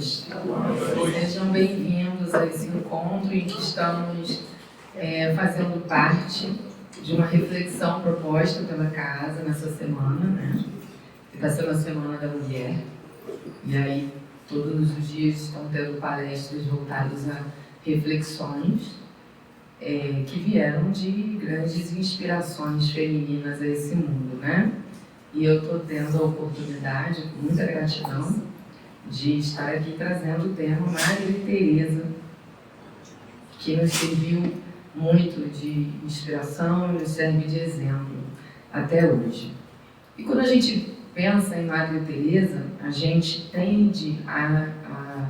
noite. Sejam bem-vindos a esse encontro em que estamos fazendo parte de uma reflexão proposta pela casa nessa semana, né? Está sendo a Semana da Mulher. E aí, todos os dias estão tendo palestras voltadas a reflexões que vieram de grandes inspirações femininas a esse mundo, né? E eu estou tendo a oportunidade, com muita gratidão, de estar aqui trazendo o tema Madre Teresa, que nos serviu muito de inspiração e nos serve de exemplo até hoje. E quando a gente pensa em Madre Teresa, a gente tende a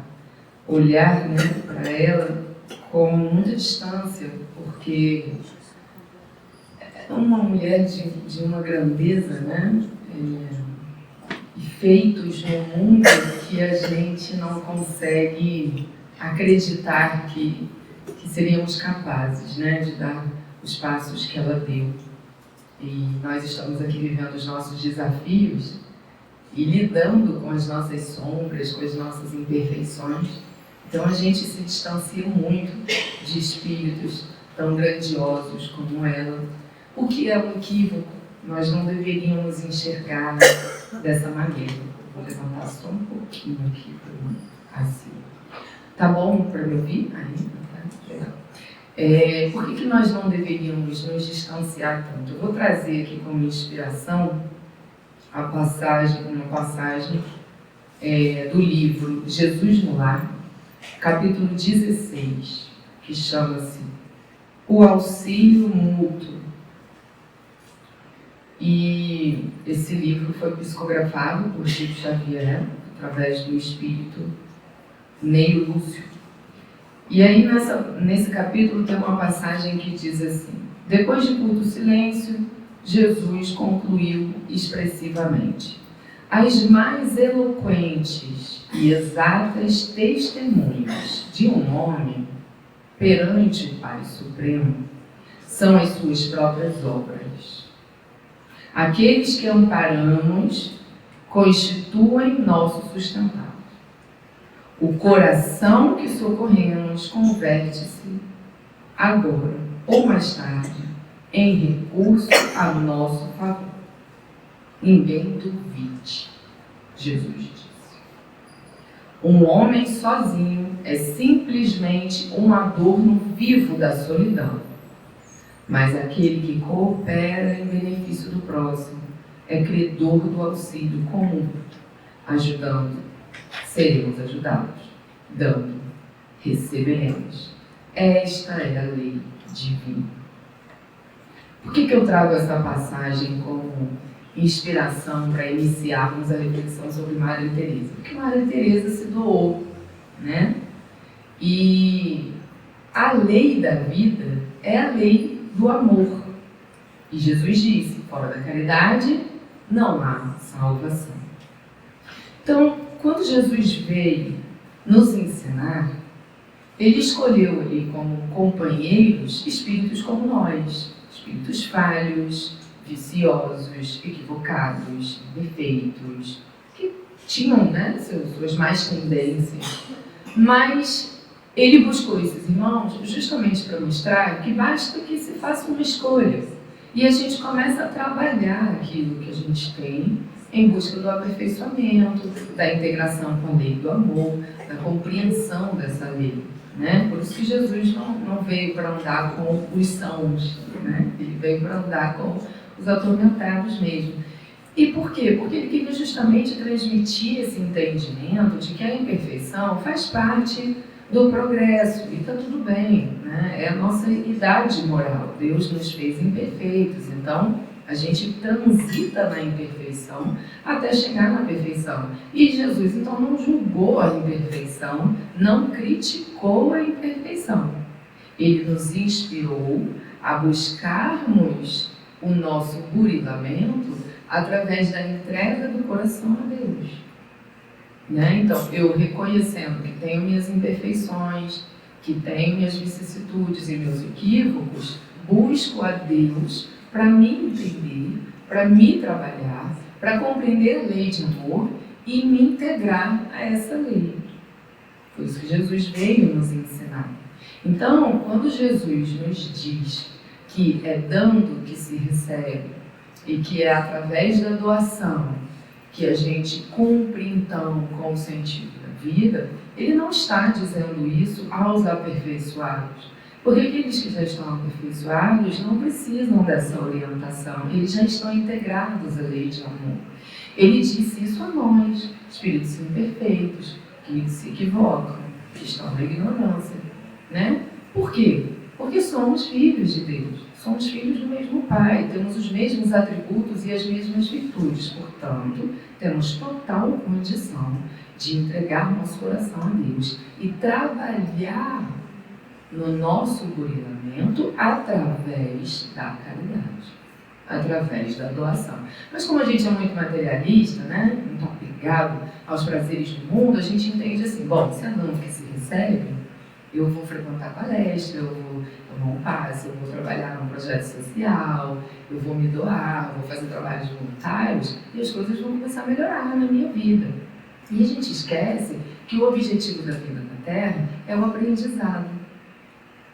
olhar, né, para ela com muita distância, porque é uma mulher de uma grandeza, né? E feitos no mundo que a gente não consegue acreditar que seríamos capazes, né, de dar os passos que ela deu. E nós estamos aqui vivendo os nossos desafios e lidando com as nossas sombras, com as nossas imperfeições. Então a gente se distancia muito de espíritos tão grandiosos como ela, o que é um equívoco. Nós não deveríamos enxergar dessa maneira. Vou levantar só um pouquinho aqui para assim. Tá bom para me ouvir? Legal. Por que nós não deveríamos nos distanciar tanto? Eu vou trazer aqui como inspiração uma passagem do livro Jesus no Lar, capítulo 16, que chama-se O Auxílio Mútuo. E esse livro foi psicografado por Chico Xavier, através do espírito Ney Lúcio. E aí, nesse capítulo, tem uma passagem que diz assim: depois de curto silêncio, Jesus concluiu expressivamente: as mais eloquentes e exatas testemunhas de um homem perante o Pai Supremo são as suas próprias obras. Aqueles que amparamos constituem nosso sustentáculo. O coração que socorremos converte-se, agora ou mais tarde, em recurso a nosso favor. Ninguém duvide, Jesus disse. Um homem sozinho é simplesmente um adorno vivo da solidão. Mas aquele que coopera em benefício do próximo é credor do auxílio comum. Ajudando, seremos ajudados. Dando, receberemos. Esta é a lei divina. Por que eu trago essa passagem como inspiração para iniciarmos a reflexão sobre Madre Teresa? Porque Madre Teresa se doou, né? E a lei da vida é a lei do amor. E Jesus disse: fora da caridade não há salvação. Então, quando Jesus veio nos ensinar, ele escolheu ali como companheiros espíritos como nós, espíritos falhos, viciosos, equivocados, defeitos, que tinham, né, suas más tendências. Mas ele buscou esses irmãos justamente para mostrar que basta que se faça uma escolha. E a gente começa a trabalhar aquilo que a gente tem em busca do aperfeiçoamento, da integração com a lei do amor, da compreensão dessa lei, né? Por isso que Jesus não veio para andar com os sãos, né? Ele veio para andar com os atormentados mesmo. E por quê? Porque ele queria justamente transmitir esse entendimento de que a imperfeição faz parte do progresso, e está tudo bem, né? É a nossa idade moral. Deus nos fez imperfeitos, então a gente transita na imperfeição até chegar na perfeição. E Jesus, então, não julgou a imperfeição, não criticou a imperfeição. Ele nos inspirou a buscarmos o nosso burilamento através da entrega do coração a Deus. Né? Então, eu reconhecendo que tenho minhas imperfeições, que tenho minhas vicissitudes e meus equívocos, busco a Deus para me entender, para me trabalhar, para compreender a lei de amor e me integrar a essa lei. Foi isso que Jesus veio nos ensinar. Então, quando Jesus nos diz que é dando que se recebe e que é através da doação que a gente cumpre, então, com o sentido da vida, ele não está dizendo isso aos aperfeiçoados. Porque aqueles que já estão aperfeiçoados não precisam dessa orientação, eles já estão integrados à lei de amor. Ele disse isso a nós, espíritos imperfeitos, que se equivocam, que estão na ignorância, né? Por quê? Porque somos filhos de Deus, somos filhos do mesmo Pai, temos os mesmos atributos e as mesmas virtudes, portanto, temos total condição de entregar nosso coração a Deus e trabalhar no nosso burilamento através da caridade, através da doação. Mas como a gente é muito materialista, né, muito apegado aos prazeres do mundo, a gente entende assim, bom, se é dando que se recebe, eu vou frequentar palestra, eu vou tomar um passe, eu vou trabalhar num projeto social, eu vou me doar, vou fazer trabalhos voluntários e as coisas vão começar a melhorar na minha vida. E a gente esquece que o objetivo da vida na Terra é o aprendizado,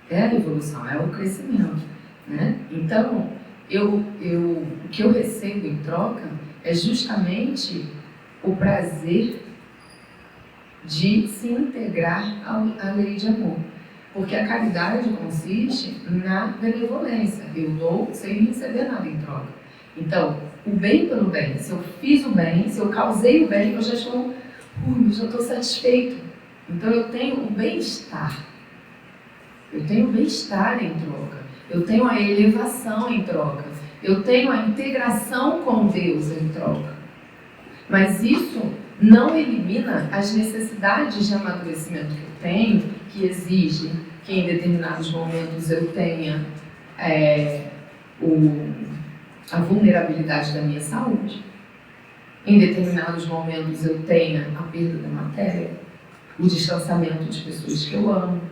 é a evolução, é o crescimento, né? Então, o que eu recebo em troca é justamente o prazer de se integrar à lei de amor. Porque a caridade consiste na benevolência. Eu dou sem receber nada em troca. Então, o bem pelo bem. Se eu fiz o bem, se eu causei o bem, eu já estou satisfeito. Então, eu tenho o bem-estar. Eu tenho o bem-estar em troca. Eu tenho a elevação em troca. Eu tenho a integração com Deus em troca. Mas isso não elimina as necessidades de amadurecimento que eu tenho, que exigem que em determinados momentos eu tenha a vulnerabilidade da minha saúde, em determinados momentos eu tenha a perda da matéria, o distanciamento de pessoas que eu amo.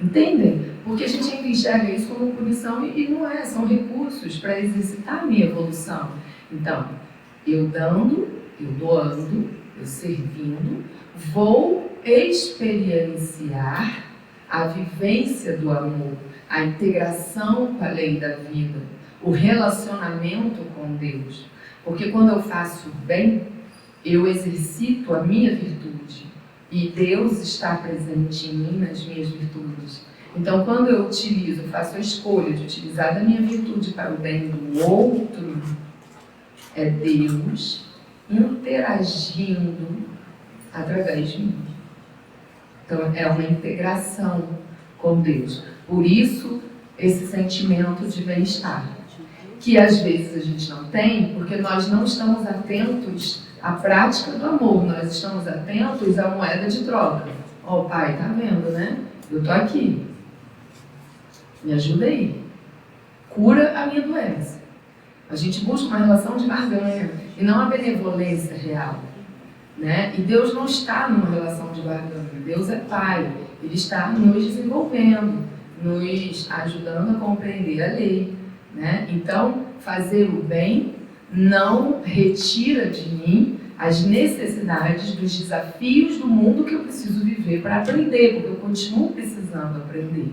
Entendem? Porque a gente ainda enxerga isso como punição e não é, são recursos para exercitar a minha evolução. Então, eu dando, eu doando, eu servindo, vou experienciar a vivência do amor, a integração com a lei da vida, o relacionamento com Deus. Porque quando eu faço bem, eu exercito a minha virtude e Deus está presente em mim nas minhas virtudes. Então, quando eu faço a escolha de utilizar da minha virtude para o bem do outro, é Deus interagindo através de mim. Então, é uma integração com Deus. Por isso, esse sentimento de bem-estar, que às vezes a gente não tem, porque nós não estamos atentos à prática do amor, nós estamos atentos à moeda de troca. Ó, Pai, tá vendo, né? Eu tô aqui. Me ajuda aí. Cura a minha doença. A gente busca uma relação de barganha e não a benevolência real, né? E Deus não está numa relação de barganha. Deus é Pai. Ele está nos desenvolvendo, nos ajudando a compreender a lei, né? Então, fazer o bem não retira de mim as necessidades dos desafios do mundo que eu preciso viver para aprender, porque eu continuo precisando aprender.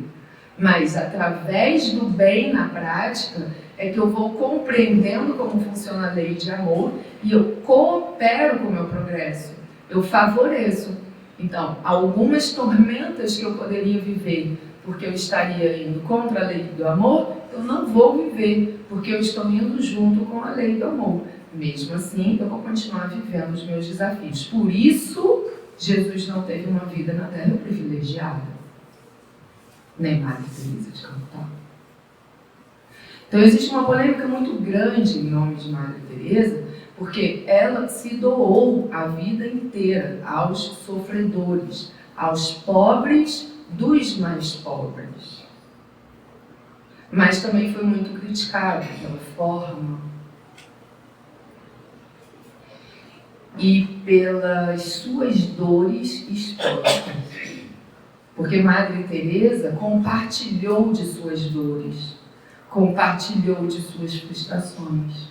Mas através do bem na prática é que eu vou compreendendo como funciona a lei de amor e eu coopero com o meu progresso, eu favoreço. Então, algumas tormentas que eu poderia viver porque eu estaria indo contra a lei do amor, eu não vou viver porque eu estou indo junto com a lei do amor. Mesmo assim, eu vou continuar vivendo os meus desafios. Por isso, Jesus não teve uma vida na Terra privilegiada. Nem Madre Teresa de Calcutá. Então existe uma polêmica muito grande em nome de Madre Teresa, porque ela se doou a vida inteira aos sofredores, aos pobres dos mais pobres. Mas também foi muito criticada pela forma e pelas suas dores expostas. Porque Madre Teresa compartilhou de suas dores, compartilhou de suas frustrações.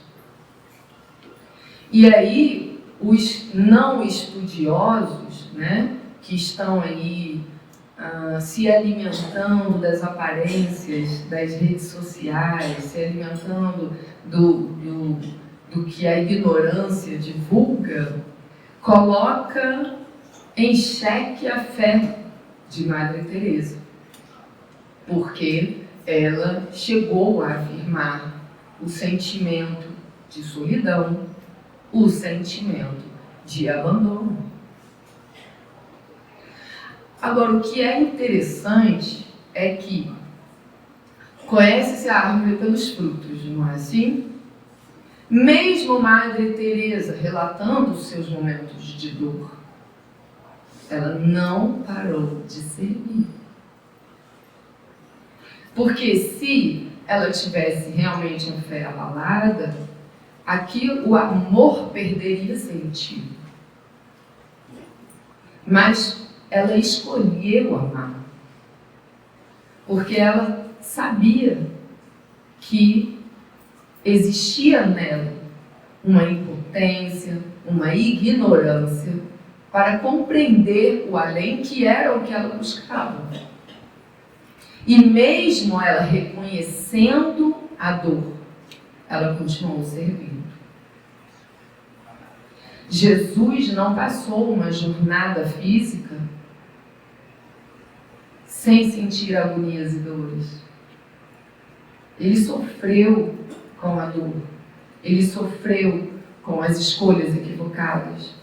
E aí, os não estudiosos, né, que estão aí se alimentando das aparências das redes sociais, se alimentando do que a ignorância divulga, coloca em xeque a fé de Madre Teresa, porque ela chegou a afirmar o sentimento de solidão, o sentimento de abandono. Agora, o que é interessante é que conhece-se a árvore pelos frutos, não é assim? Mesmo Madre Teresa relatando os seus momentos de dor, ela não parou de servir. Porque se ela tivesse realmente a fé abalada, aqui o amor perderia sentido. Mas ela escolheu amar, porque ela sabia que existia nela uma impotência, uma ignorância para compreender o além, que era o que ela buscava. E mesmo ela reconhecendo a dor, ela continuou servindo. Jesus não passou uma jornada física sem sentir agonias e dores. Ele sofreu com a dor. Ele sofreu com as escolhas equivocadas.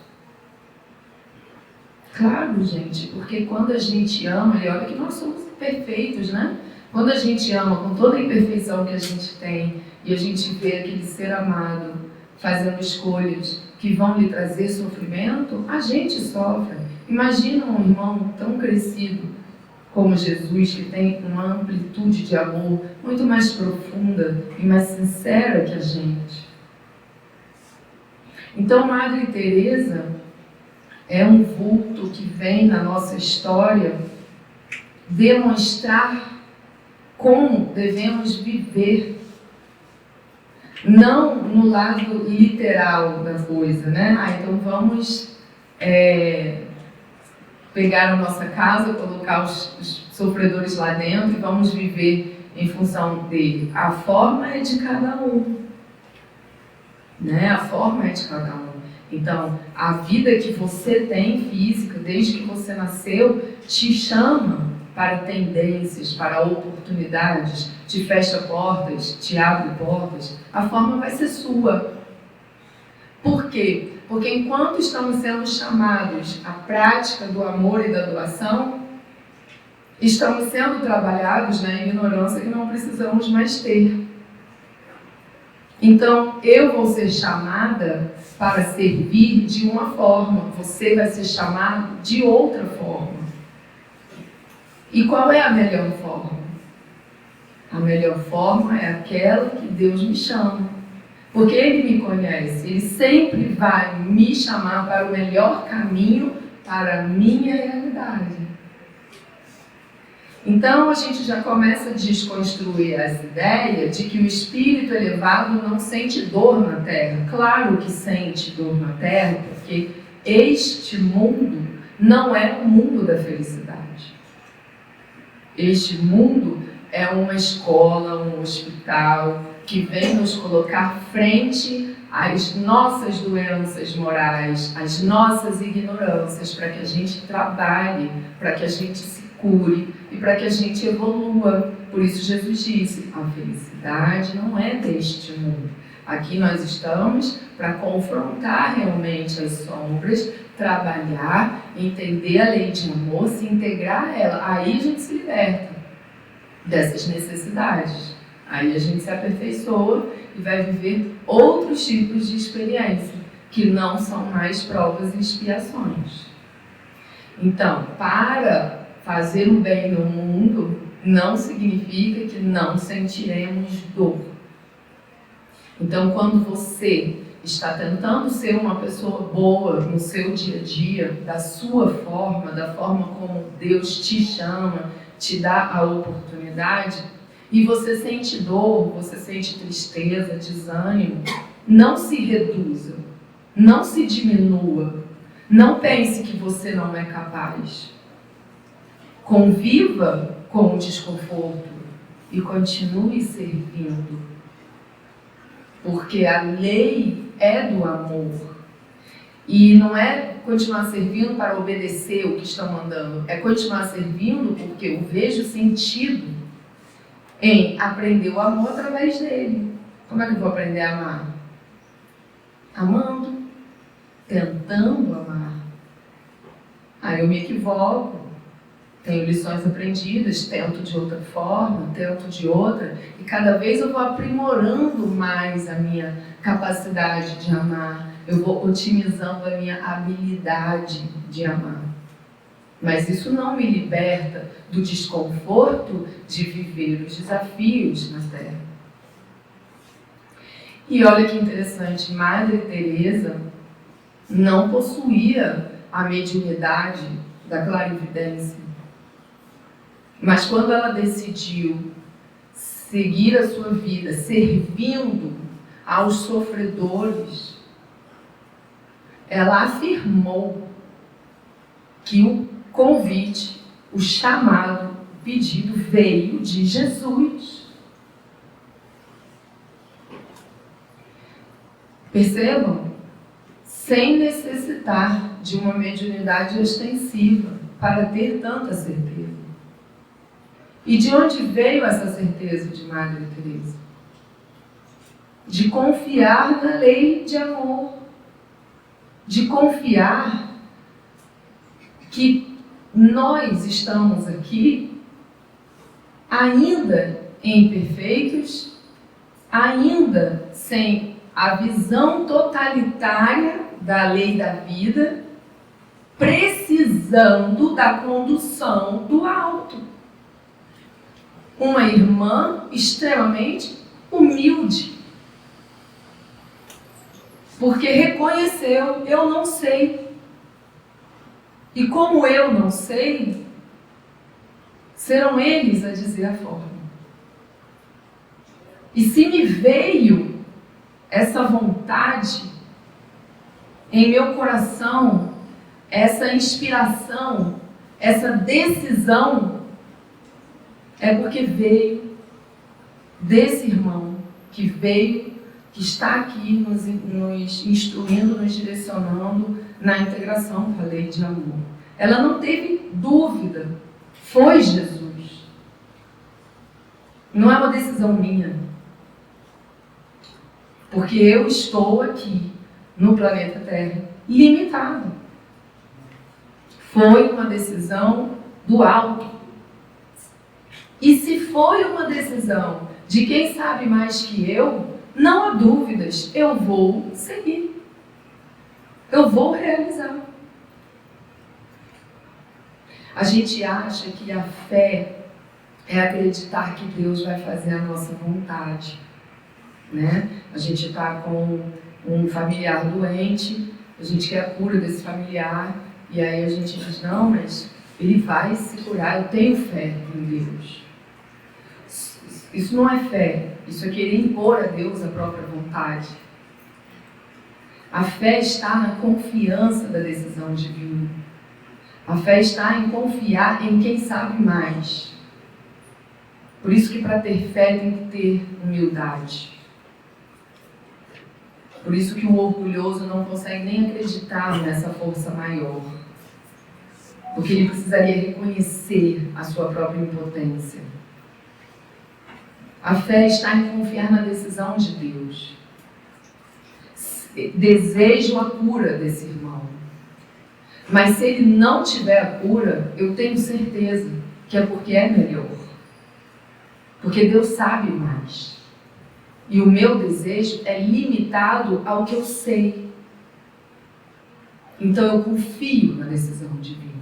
Claro, gente, porque quando a gente ama, e olha que nós somos imperfeitos, né? Quando a gente ama com toda a imperfeição que a gente tem, e a gente vê aquele ser amado fazendo escolhas que vão lhe trazer sofrimento, a gente sofre. Imagina um irmão tão crescido como Jesus, que tem uma amplitude de amor muito mais profunda e mais sincera que a gente. Então, Madre Teresa é um vulto que vem na nossa história demonstrar como devemos viver, não no lado literal da coisa, né? Então vamos pegar a nossa casa, colocar os sofredores lá dentro e vamos viver em função dele. A forma é de cada um, né? A forma é de cada um. Então, a vida que você tem física, desde que você nasceu, te chama para tendências, para oportunidades, te fecha portas, te abre portas. A forma vai ser sua. Por quê? Porque enquanto estamos sendo chamados à prática do amor e da doação, estamos sendo trabalhados na ignorância que não precisamos mais ter. Então, eu vou ser chamada para servir de uma forma, você vai ser chamado de outra forma. E qual é a melhor forma? A melhor forma é aquela que Deus me chama. Porque Ele me conhece, Ele sempre vai me chamar para o melhor caminho para a minha realidade. Então a gente já começa a desconstruir essa ideia de que o espírito elevado não sente dor na Terra. Claro que sente dor na Terra, porque este mundo não é o mundo da felicidade. Este mundo é uma escola, um hospital, que vem nos colocar frente às nossas doenças morais, às nossas ignorâncias, para que a gente trabalhe, para que a gente se cure e para que a gente evolua. Por isso Jesus disse, a felicidade não é deste mundo. Aqui nós estamos para confrontar realmente as sombras, trabalhar, entender a lei de amor, se integrar a ela. Aí a gente se liberta dessas necessidades. Aí a gente se aperfeiçoa e vai viver outros tipos de experiência, que não são mais provas e expiações. Então, para fazer o bem no mundo, não significa que não sentiremos dor. Então, quando você está tentando ser uma pessoa boa no seu dia a dia, da sua forma, da forma como Deus te chama, te dá a oportunidade, e você sente dor, você sente tristeza, desânimo, não se reduza, não se diminua, Não pense que você não é capaz. Conviva com o desconforto e continue servindo. Porque a lei é do amor. E não é continuar servindo para obedecer o que estão mandando. É continuar servindo porque eu vejo sentido em aprender o amor através dele. Como é que eu vou aprender a amar? Amando. Tentando amar. Aí eu me equivoco. Tenho lições aprendidas, tento de outra forma, tento de outra, e cada vez eu vou aprimorando mais a minha capacidade de amar, eu vou otimizando a minha habilidade de amar. Mas isso não me liberta do desconforto de viver os desafios na Terra. E olha que interessante, Madre Teresa não possuía a mediunidade da clarividência. Mas quando ela decidiu seguir a sua vida servindo aos sofredores, ela afirmou que o convite, o chamado, o pedido veio de Jesus. Percebam? Sem necessitar de uma mediunidade ostensiva para ter tanta certeza. E de onde veio essa certeza de Madre Teresa? De confiar na lei de amor. De confiar que nós estamos aqui ainda imperfeitos, ainda sem a visão totalitária da lei da vida, precisando da condução do alto. Uma irmã extremamente humilde, porque reconheceu, eu não sei. E como eu não sei, serão eles a dizer a forma. E se me veio essa vontade em meu coração, essa inspiração, essa decisão, é porque veio desse irmão que veio, que está aqui nos instruindo, nos direcionando na integração com a lei de amor. Ela não teve dúvida, foi Jesus. Não é uma decisão minha, porque eu estou aqui no planeta Terra limitado. Foi uma decisão do alto. E se foi uma decisão de quem sabe mais que eu, não há dúvidas, eu vou seguir. Eu vou realizar. A gente acha que a fé é acreditar que Deus vai fazer a nossa vontade, né? A gente está com um familiar doente, a gente quer a cura desse familiar, e aí a gente diz, não, mas ele vai se curar, eu tenho fé em Deus. Isso não é fé, isso é querer impor a Deus a própria vontade. A fé está na confiança da decisão divina. A fé está em confiar em quem sabe mais. Por isso que para ter fé tem que ter humildade. Por isso que o orgulhoso não consegue nem acreditar nessa força maior. Porque ele precisaria reconhecer a sua própria impotência. A fé está em confiar na decisão de Deus. Desejo a cura desse irmão. Mas se ele não tiver a cura, eu tenho certeza que é porque é melhor. Porque Deus sabe mais. E o meu desejo é limitado ao que eu sei. Então eu confio na decisão divina.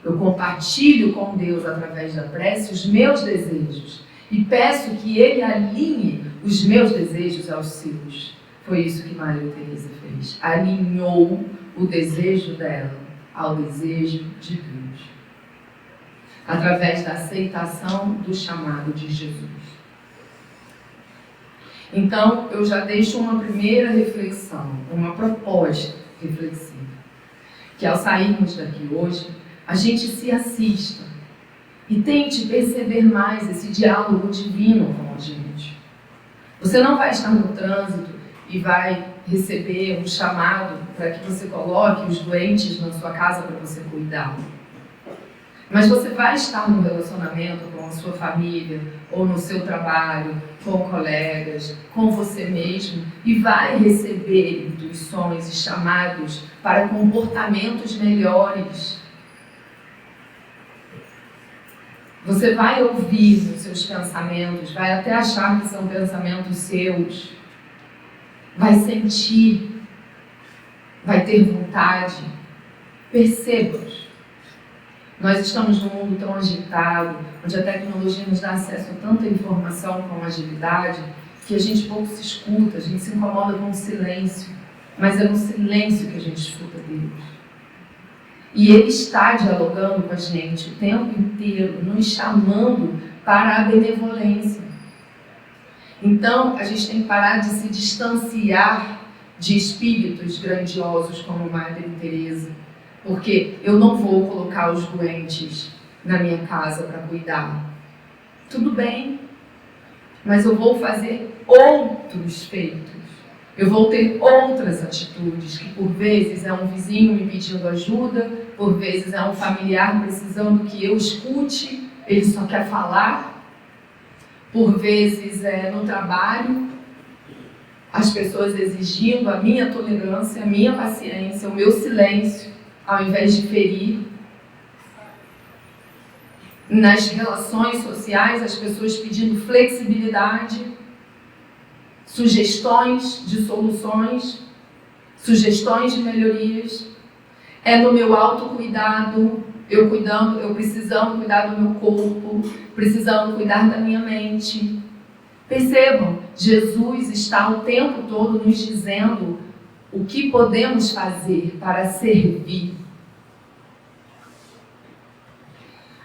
Eu compartilho com Deus através da prece os meus desejos. E peço que Ele alinhe os meus desejos aos seus. Foi isso que Maria Teresa fez. Alinhou o desejo dela ao desejo de Deus. Através da aceitação do chamado de Jesus. Então, eu já deixo uma primeira reflexão, uma proposta reflexiva. que ao sairmos daqui hoje, a gente se assista e tente perceber mais esse diálogo divino com a gente. Você não vai estar no trânsito e vai receber um chamado para que você coloque os doentes na sua casa para você cuidar. Mas você vai estar no relacionamento com a sua família, ou no seu trabalho, com colegas, com você mesmo, e vai receber intuições e chamados para comportamentos melhores. Você vai ouvir os seus pensamentos, vai até achar que são pensamentos seus, vai sentir, vai ter vontade. Perceba-os. Nós estamos num mundo tão agitado, onde a tecnologia nos dá acesso a tanta informação com agilidade, que a gente pouco se escuta, a gente se incomoda com o silêncio, mas é no silêncio que a gente escuta Deus. E Ele está dialogando com a gente o tempo inteiro, nos chamando para a benevolência. Então, a gente tem que parar de se distanciar de espíritos grandiosos como Madre Teresa, porque eu não vou colocar os doentes na minha casa para cuidar. Tudo bem, mas eu vou fazer outros feitos. Eu vou ter outras atitudes, que por vezes é um vizinho me pedindo ajuda, por vezes é um familiar precisando que eu escute, ele só quer falar. Por vezes é no trabalho, as pessoas exigindo a minha tolerância, a minha paciência, o meu silêncio, ao invés de ferir. Nas relações sociais, as pessoas pedindo flexibilidade, sugestões de soluções, sugestões de melhorias. É no meu autocuidado, eu precisando cuidar do meu corpo, precisando cuidar da minha mente. Percebam, Jesus está o tempo todo nos dizendo o que podemos fazer para servir.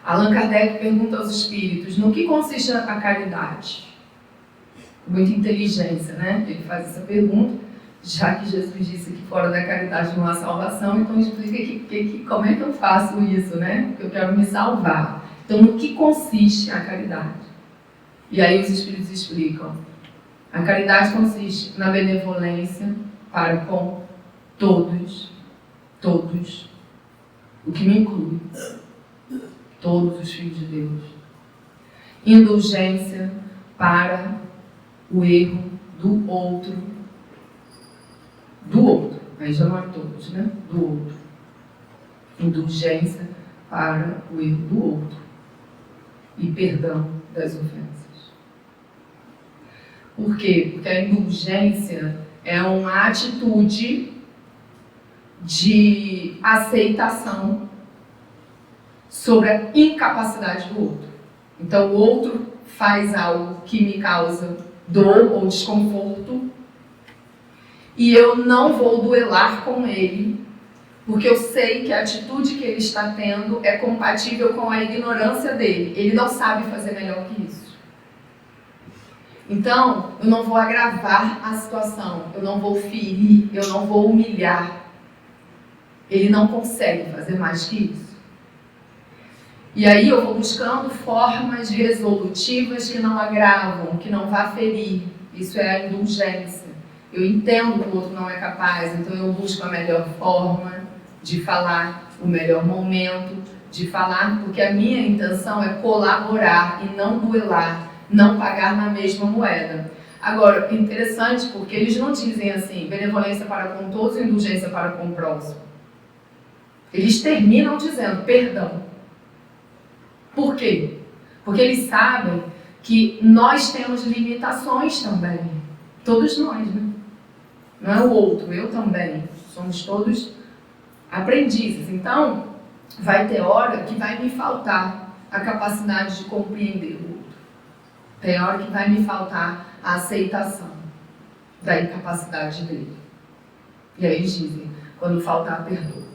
Allan Kardec pergunta aos espíritos, no que consiste a caridade? Muita inteligência, né? Ele faz essa pergunta, já que Jesus disse que fora da caridade não há salvação, então explica como é que eu faço isso, né? Porque eu quero me salvar. Então, no que consiste a caridade? E aí os espíritos explicam. A caridade consiste na benevolência para com todos, o que me inclui, todos os filhos de Deus. Indulgência para o erro do outro, aí já não é todos, né? Do outro. Indulgência para o erro do outro e perdão das ofensas. Por quê? Porque a indulgência é uma atitude de aceitação sobre a incapacidade do outro. Então, o outro faz algo que me causa dor ou desconforto e eu não vou duelar com ele, porque eu sei que a atitude que ele está tendo é compatível com a ignorância dele. Ele não sabe fazer melhor que isso. Então, eu não vou agravar a situação, eu não vou ferir, eu não vou humilhar. Ele não consegue fazer mais que isso. E aí eu vou buscando formas resolutivas que não agravam, que não vá ferir. Isso é a indulgência. Eu entendo que o outro não é capaz, então eu busco a melhor forma de falar, o melhor momento de falar, porque a minha intenção é colaborar e não duelar, não pagar na mesma moeda. Agora, interessante porque eles não dizem assim, benevolência para com todos e indulgência para com o próximo. Eles terminam dizendo perdão. Por quê? Porque eles sabem que nós temos limitações também. Todos nós, né? Não é o outro, eu também. Somos todos aprendizes. Então, vai ter hora que vai me faltar a capacidade de compreender o outro. Tem hora que vai me faltar a aceitação da incapacidade dele. E aí eles dizem, quando faltar, perdoa.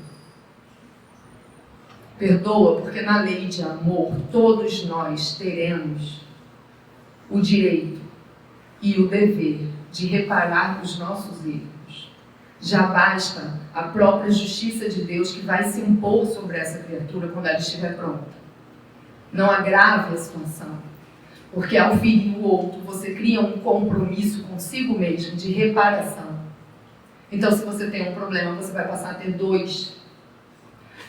Perdoa, porque na lei de amor, todos nós teremos o direito e o dever de reparar os nossos erros, Já basta a própria justiça de Deus que vai se impor sobre essa criatura quando ela estiver pronta. Não agrave a situação, porque ao ferir o outro, você cria um compromisso consigo mesmo de reparação. Então, se você tem um problema, você vai passar a ter 2.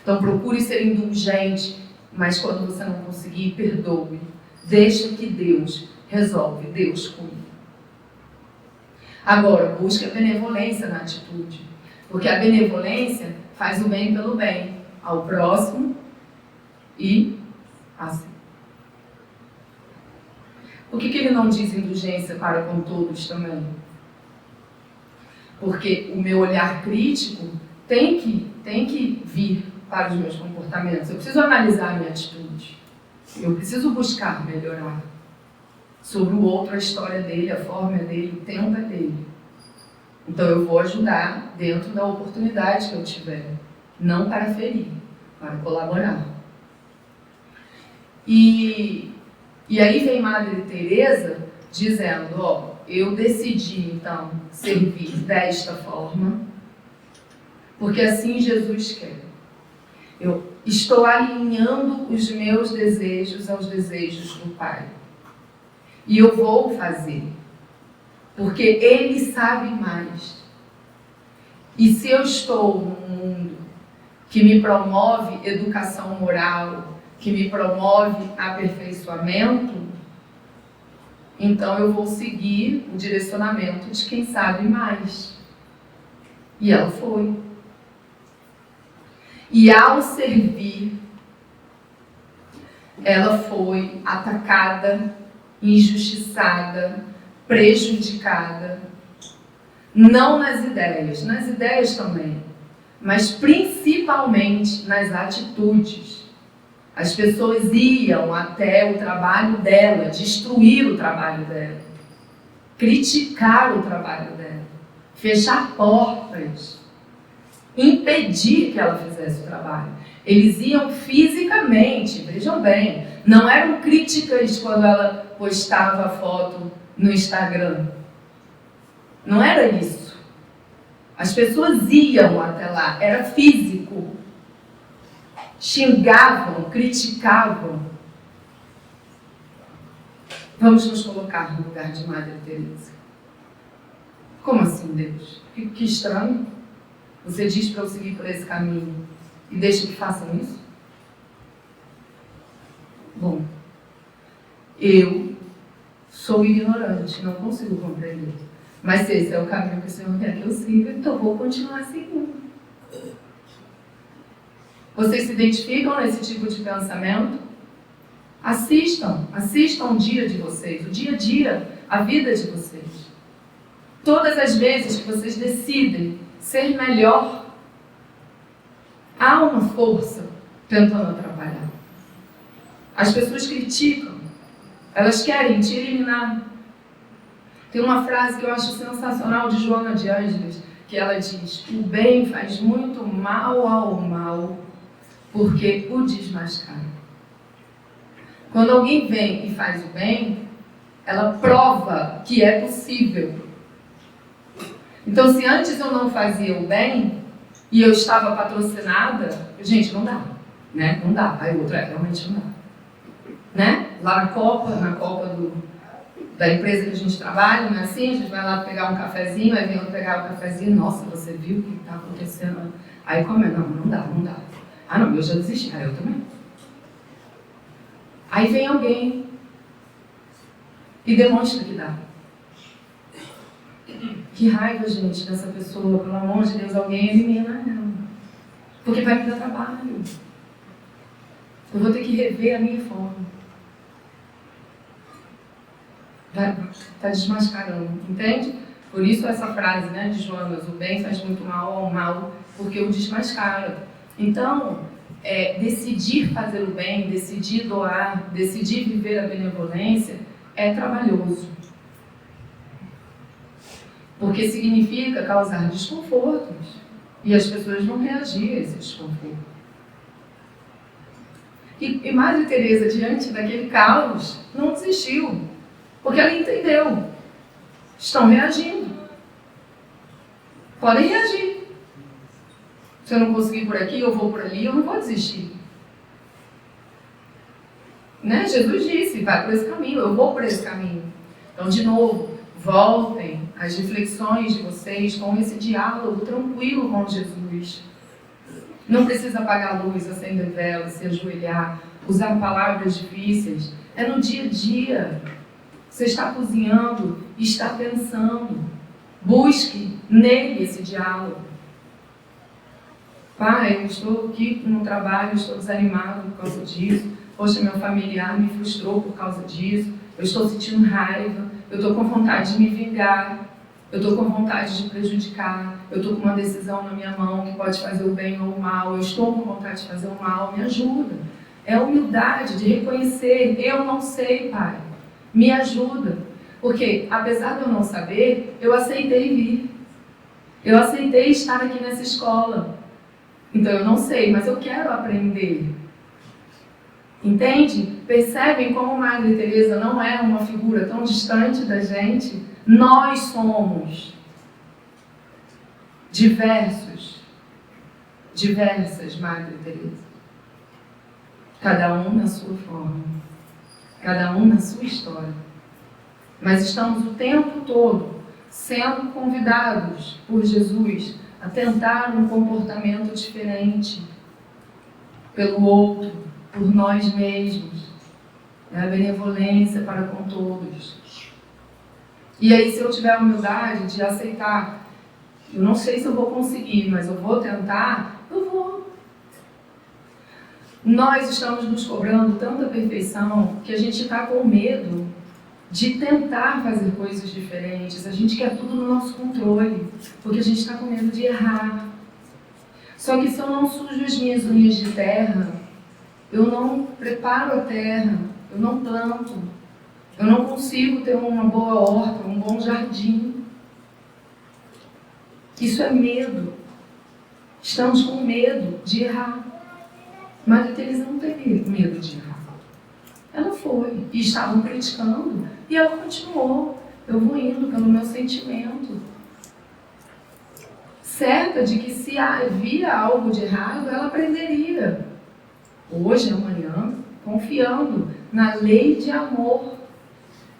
Então, procure ser indulgente, mas quando você não conseguir, perdoe. Deixa que Deus resolve, Deus cuida. Agora, busque a benevolência na atitude, porque a benevolência faz o bem pelo bem, ao próximo e a si. Por que ele não diz indulgência para com todos também? Porque o meu olhar crítico tem que vir para os meus comportamentos. Eu preciso analisar a minha atitude. Eu preciso buscar melhorar. Sobre o outro, a história dele, a forma dele, o tempo é dele. Então eu vou ajudar dentro da oportunidade que eu tiver. Não para ferir, para colaborar. E aí vem Madre Teresa dizendo, eu decidi então servir desta forma, porque assim Jesus quer. Eu estou alinhando os meus desejos aos desejos do Pai. E eu vou fazer, porque Ele sabe mais. E se eu estou num mundo que me promove educação moral, que me promove aperfeiçoamento, então eu vou seguir o direcionamento de quem sabe mais. E ela foi. E ao servir, ela foi atacada, injustiçada, prejudicada, não nas ideias também, mas principalmente nas atitudes. As pessoas iam até o trabalho dela, destruir o trabalho dela, criticar o trabalho dela, fechar portas, impedir que ela fizesse o trabalho. Eles iam fisicamente, vejam bem, não eram críticas quando ela postava a foto no Instagram. Não era isso. As pessoas iam até lá, era físico. Xingavam, criticavam. Vamos nos colocar no lugar de Madre Teresa. Como assim, Deus? Que estranho. Você diz para eu seguir por esse caminho e deixa que façam isso? Bom, eu sou ignorante, não consigo compreender. Mas se esse é o caminho que o Senhor quer que eu siga, então eu vou continuar seguindo. Vocês se identificam nesse tipo de pensamento? Assistam o dia de vocês, o dia a dia, a vida de vocês. Todas as vezes que vocês decidem ser melhor, há uma força tentando atrapalhar. As pessoas criticam, elas querem te eliminar. Tem uma frase que eu acho sensacional de Joana de Ângeles, que ela diz: o bem faz muito mal ao mal, porque o desmascara. Quando alguém vem e faz o bem, ela prova que é possível. Então, se antes eu não fazia o bem e eu estava patrocinada, gente, não dá, né? Não dá. Aí outra, realmente não dá, né? Lá na Copa da empresa que a gente trabalha, não é assim? A gente vai lá pegar um cafezinho, aí vem outro pegar o cafezinho, nossa, você viu o que está acontecendo? Aí como é? Não dá. Ah, não, eu já desisti. Ah, eu também. Aí vem alguém e demonstra que dá. Que raiva, gente, dessa pessoa. Pelo amor de Deus, alguém elimina ela. Porque vai me dar trabalho. Eu vou ter que rever a minha forma. Está desmascarando, entende? Por isso essa frase, né, de Joanas: o bem faz muito mal ao mal, porque o desmascara. Então, decidir fazer o bem, decidir doar, decidir viver a benevolência é trabalhoso. Porque significa causar desconfortos. E as pessoas vão reagir a esse desconforto. E Madre Teresa, diante daquele caos, não desistiu. Porque ela entendeu. Estão reagindo. podem reagir. Se eu não conseguir por aqui, eu vou por ali, eu não vou desistir. Né? Jesus disse, vai por esse caminho, eu vou por esse caminho. Então, de novo, voltem às reflexões de vocês com esse diálogo tranquilo com Jesus. Não precisa apagar a luz, acender vela, se ajoelhar, usar palavras difíceis. É no dia a dia. Você está cozinhando, está pensando. Busque nele esse diálogo. Pai, eu estou aqui no trabalho, estou desanimado por causa disso. Poxa, meu familiar me frustrou por causa disso. Eu estou sentindo raiva. Eu estou com vontade de me vingar. Eu estou com vontade de prejudicar. Eu estou com uma decisão na minha mão que pode fazer o bem ou o mal. Eu estou com vontade de fazer o mal. Me ajuda. É a humildade de reconhecer. Eu não sei, Pai. Me ajuda. Porque, apesar de eu não saber, eu aceitei vir. Eu aceitei estar aqui nessa escola. Então, eu não sei, mas eu quero aprender. Entende? Percebem como Madre Teresa não é uma figura tão distante da gente? Nós somos diversas Madre Teresa. Cada um na sua forma, cada um na sua história. Mas estamos o tempo todo sendo convidados por Jesus a tentar um comportamento diferente pelo outro, por nós mesmos. É a benevolência para com todos. E aí, se eu tiver a humildade de aceitar, eu não sei se eu vou conseguir, mas eu vou tentar, eu vou. Nós estamos nos cobrando tanta perfeição que a gente está com medo de tentar fazer coisas diferentes. A gente quer tudo no nosso controle, porque a gente está com medo de errar. Só que se eu não sujo as minhas unhas de terra, eu não preparo a terra, eu não planto, eu não consigo ter uma boa horta, um bom jardim. Isso é medo. Estamos com medo de errar. Madre Teresa não teve medo de errar. Ela foi. E estavam criticando. E ela continuou. Eu vou indo pelo meu sentimento. Certa de que se havia algo de errado, ela aprenderia. Hoje, amanhã, confiando na lei de amor,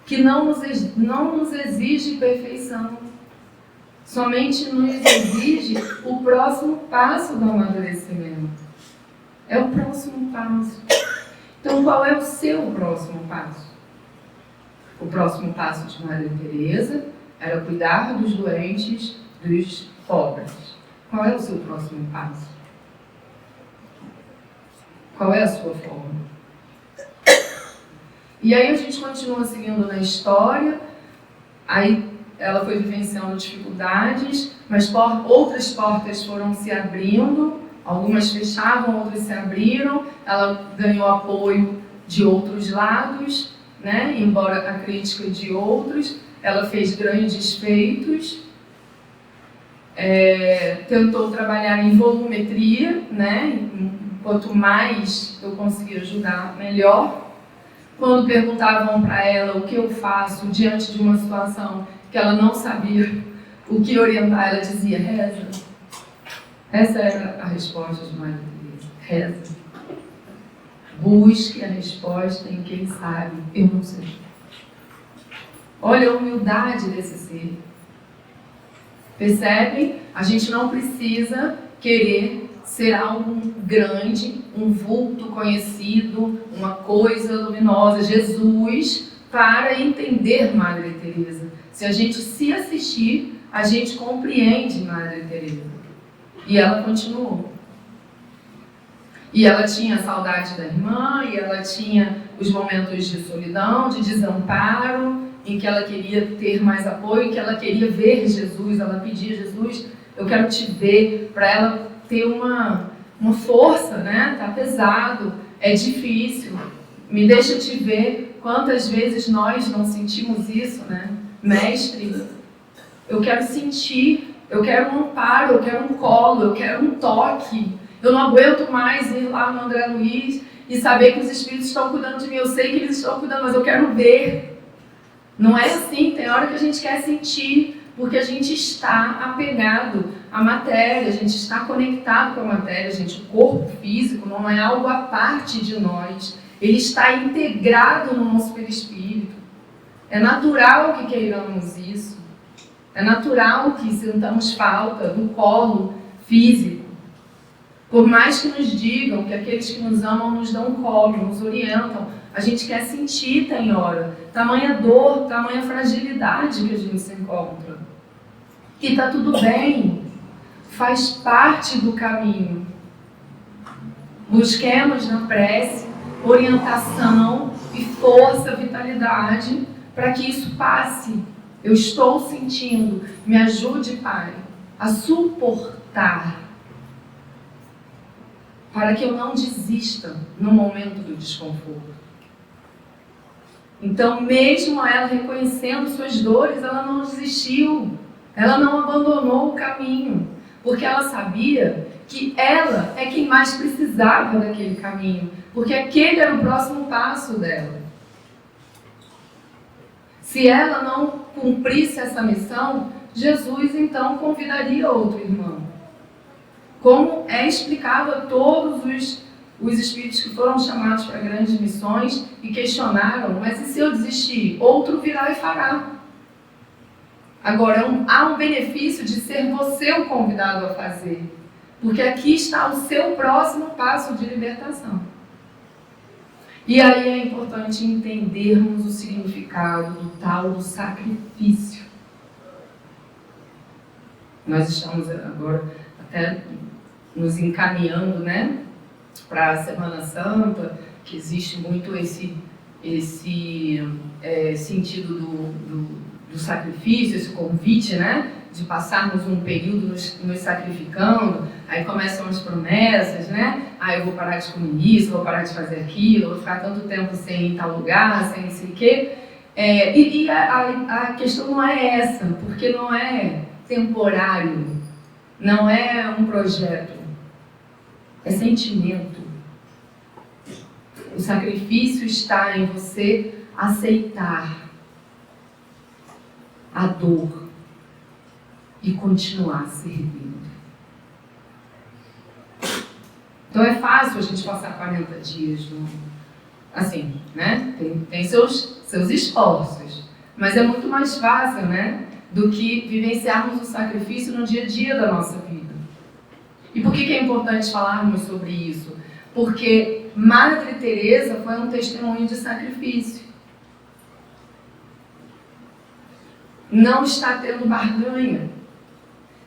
que não nos exige perfeição. Somente nos exige o próximo passo do amadurecimento. É o próximo passo. Então, qual é o seu próximo passo? O próximo passo de Madre Teresa era cuidar dos doentes, dos pobres. Qual é o seu próximo passo? Qual é a sua forma? E aí a gente continua seguindo na história. Aí ela foi vivenciando dificuldades, mas outras portas foram se abrindo. Algumas fechavam, outras se abriram. Ela ganhou apoio de outros lados, né? Embora a crítica de outros. Ela fez grandes feitos. Tentou trabalhar em volumetria, né? Quanto mais eu conseguia ajudar, melhor. Quando perguntavam para ela o que eu faço diante de uma situação que ela não sabia o que orientar, ela dizia: reza. Essa era a resposta de Madre Teresa. Reza. Busque a resposta em quem sabe. Eu não sei. Olha a humildade desse ser. Percebe? A gente não precisa querer ser algo grande, um vulto conhecido, uma coisa luminosa, Jesus, para entender Madre Teresa. Se a gente se assistir, a gente compreende Madre Teresa. E ela continuou. E ela tinha a saudade da irmã, e ela tinha os momentos de solidão, de desamparo, em que ela queria ter mais apoio, em que ela queria ver Jesus. Ela pedia: Jesus, eu quero te ver, para ela ter uma força, né? Tá pesado, é difícil, me deixa te ver. Quantas vezes nós não sentimos isso, né? Mestre, eu quero sentir. Eu quero um amparo, eu quero um colo, eu quero um toque. Eu não aguento mais ir lá no André Luiz e saber que os espíritos estão cuidando de mim. Eu sei que eles estão cuidando, mas eu quero ver. Não é assim, tem hora que a gente quer sentir, porque a gente está apegado a matéria, a gente está conectado com a matéria, gente. O corpo físico não é algo à parte de nós. Ele está integrado no nosso perispírito. É natural que queiramos isso. É natural que sintamos falta do colo físico. Por mais que nos digam que aqueles que nos amam nos dão colo, nos orientam, a gente quer sentir, tem hora. Tamanha dor, tamanha fragilidade que a gente se encontra. E está tudo bem. Faz parte do caminho. Busquemos na prece orientação e força, vitalidade, para que isso passe. Eu estou sentindo, me ajude, Pai, a suportar, para que eu não desista no momento do desconforto. Então, mesmo ela reconhecendo suas dores, ela não desistiu, ela não abandonou o caminho, porque ela sabia que ela é quem mais precisava daquele caminho, porque aquele era o próximo passo dela. Se ela não cumprisse essa missão, Jesus então convidaria outro irmão. Como é explicado a todos os espíritos que foram chamados para grandes missões e questionaram, mas e se eu desistir? Outro virá e fará. Agora, há um benefício de ser você o convidado a fazer, porque aqui está o seu próximo passo de libertação. E aí é importante entendermos o significado do tal do sacrifício. Nós estamos agora até nos encaminhando, né, para a Semana Santa, que existe muito esse sentido do sacrifício, esse convite, né, de passarmos um período nos sacrificando. Aí começam as promessas, né? Eu vou parar de comer isso, vou parar de fazer aquilo, vou ficar tanto tempo sem ir em tal lugar, sem não sei o quê. E a questão não é essa, porque não é temporário, não é um projeto, é sentimento. O sacrifício está em você aceitar a dor e continuar servindo. Então é fácil a gente passar 40 dias assim, né? Tem seus esforços, mas é muito mais fácil, né, do que vivenciarmos o sacrifício no dia a dia da nossa vida. E por que é importante falarmos sobre isso? Porque Madre Teresa foi um testemunho de sacrifício. Não está tendo barganha.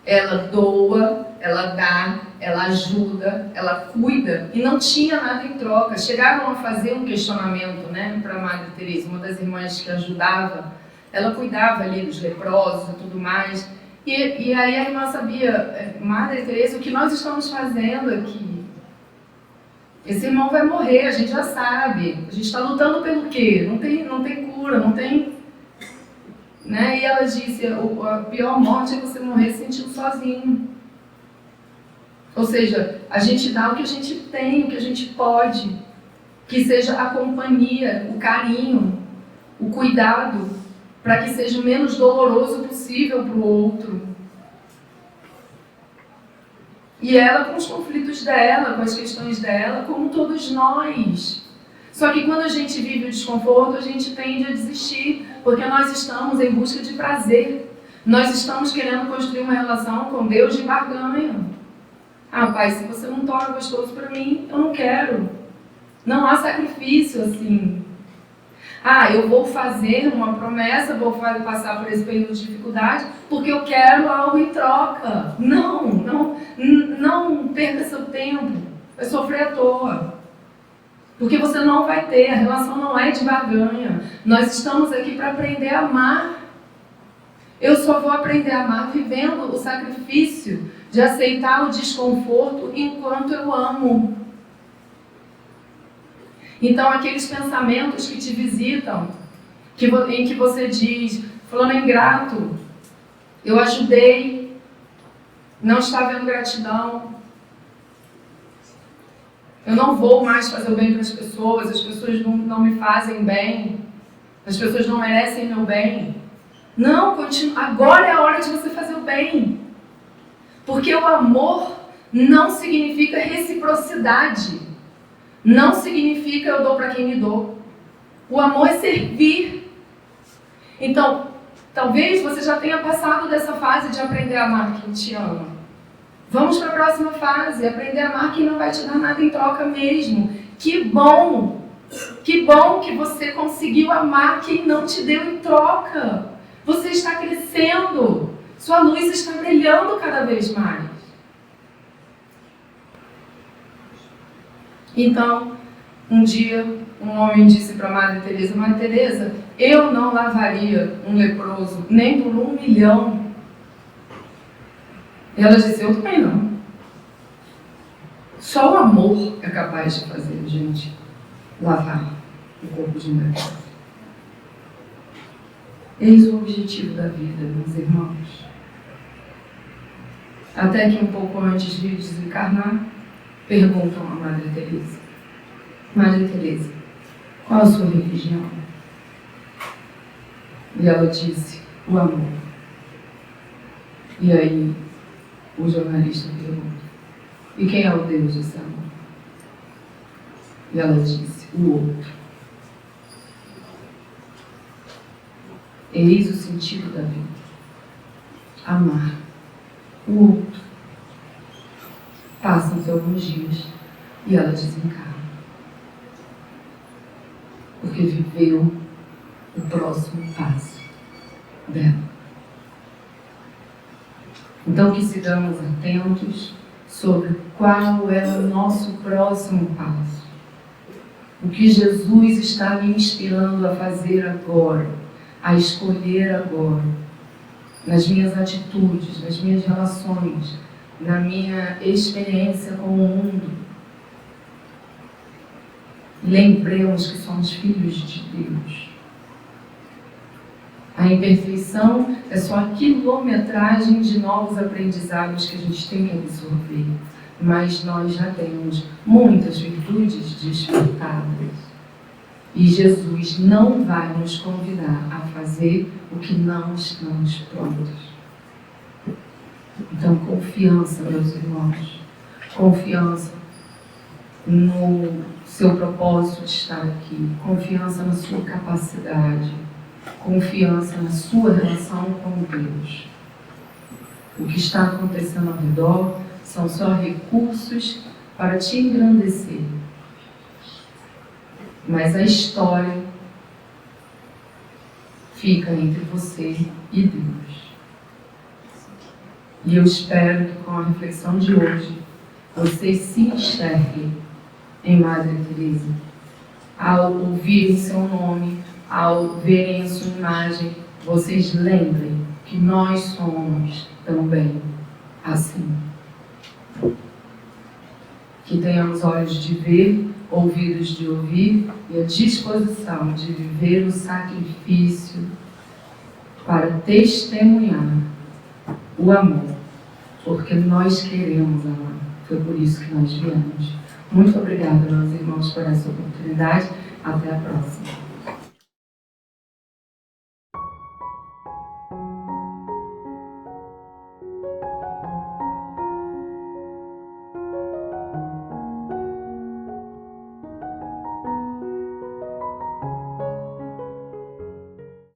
Ela doa, ela dá, ela ajuda, ela cuida e não tinha nada em troca. Chegaram a fazer um questionamento, né, para Madre Teresa, uma das irmãs que ajudava. Ela cuidava ali dos leprosos e tudo mais. E aí a irmã sabia, Madre Teresa, o que nós estamos fazendo aqui? Esse irmão vai morrer, a gente já sabe. A gente está lutando pelo quê? Não tem cura, não tem... Né? E ela disse, a pior morte é você morrer sentindo sozinho. Ou seja, a gente dá o que a gente tem, o que a gente pode. Que seja a companhia, o carinho, o cuidado, para que seja o menos doloroso possível para o outro. E ela com os conflitos dela, com as questões dela, como todos nós. Só que quando a gente vive o desconforto, a gente tende a desistir, porque nós estamos em busca de prazer. Nós estamos querendo construir uma relação com Deus de barganha. Pai, se você não torna gostoso para mim, eu não quero. Não há sacrifício assim. Eu vou fazer uma promessa, vou passar por esse período de dificuldade, porque eu quero algo em troca. Não perca seu tempo. Vai sofrer à toa. Porque você não vai ter, a relação não é de barganha. Nós estamos aqui para aprender a amar. Eu só vou aprender a amar vivendo o sacrifício de aceitar o desconforto enquanto eu amo. Então, aqueles pensamentos que te visitam, em que você diz, fulano é ingrato, eu ajudei, não está havendo gratidão. Eu não vou mais fazer o bem para as pessoas não me fazem bem, as pessoas não merecem meu bem. Não, agora é a hora de você fazer o bem. Porque o amor não significa reciprocidade. Não significa eu dou para quem me dou. O amor é servir. Então, talvez você já tenha passado dessa fase de aprender a amar quem te ama. Vamos para a próxima fase, aprender a amar quem não vai te dar nada em troca mesmo. Que bom! Que bom que você conseguiu amar quem não te deu em troca. Você está crescendo. Sua luz está brilhando cada vez mais. Então, um dia, um homem disse para Madre Teresa: Madre Teresa, eu não lavaria um leproso nem por 1 milhão. E ela disse: eu também não. Só o amor é capaz de fazer a gente lavar o corpo de um leproso. Eis o objetivo da vida, meus irmãos. Até que um pouco antes de desencarnar, perguntam a Madre Teresa: Madre Teresa, qual a sua religião? E ela disse: o amor. E aí o jornalista pergunta: e quem é o Deus desse amor? E ela disse: o outro. Eis o sentido da vida: amar o outro. Passam-se alguns dias e ela desencarna, porque viveu o próximo passo dela. Então, que sigamos atentos sobre qual é o nosso próximo passo. O que Jesus está me inspirando a fazer agora, a escolher agora, nas minhas atitudes, nas minhas relações, na minha experiência com o mundo. Lembremos que somos filhos de Deus. A imperfeição é só a quilometragem de novos aprendizados que a gente tem que absorver. Mas nós já temos muitas virtudes despertadas. E Jesus não vai nos convidar a fazer o que não estamos prontos. Então, confiança, meus irmãos. Confiança no seu propósito de estar aqui. Confiança na sua capacidade. Confiança na sua relação com Deus. O que está acontecendo ao redor são só recursos para te engrandecer. Mas a história fica entre você e Deus. E eu espero que com a reflexão de hoje, vocês se enxerguem em Madre Teresa. Ao ouvirem seu nome, ao verem a sua imagem, vocês lembrem que nós somos também assim. Que tenhamos olhos de ver, ouvidos de ouvir e a disposição de viver o sacrifício para testemunhar o amor, porque nós queremos amar. Foi por isso que nós viemos. Muito obrigada, meus irmãos, por essa oportunidade. Até a próxima.